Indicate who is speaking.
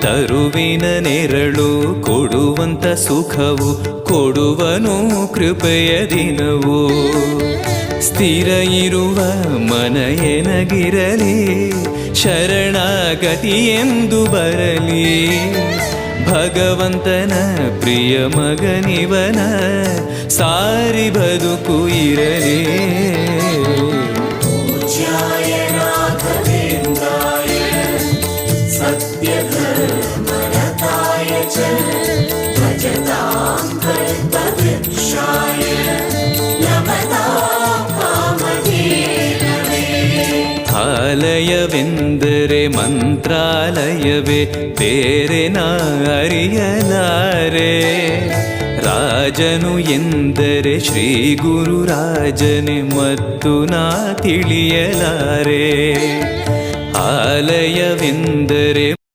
Speaker 1: ತರುವಿನ ನೆರಳು ಕೊಡುವಂತ ಸುಖವು ಕೊಡುವನು ಕೃಪೆಯ ದಿನವು. ಸ್ಥಿರ ಇರುವ ಮನ ಎನಗಿರಲಿ ಶರಣಾಗತಿ ಎಂದು ಬರಲಿ. ಭಗವಂತನ ಪ್ರಿಯ ಮಗನಿವನ ಸಾರಿ ಬದುಕು ಇರಲಿ. ಆಲಯವೆಂದರೆ ಮಂತ್ರಾಲಯವೇ ಬೇರೆ ನಾ ಅರಿಯಲಾರೆ. ರಾಜನು ಎಂದರೆ ಶ್ರೀ ಗುರುರಾಜನೇ ಮತ್ತು ನಾ ತಿಳಿಯಲಾರೆ. ಆಲಯವೆಂದರೆ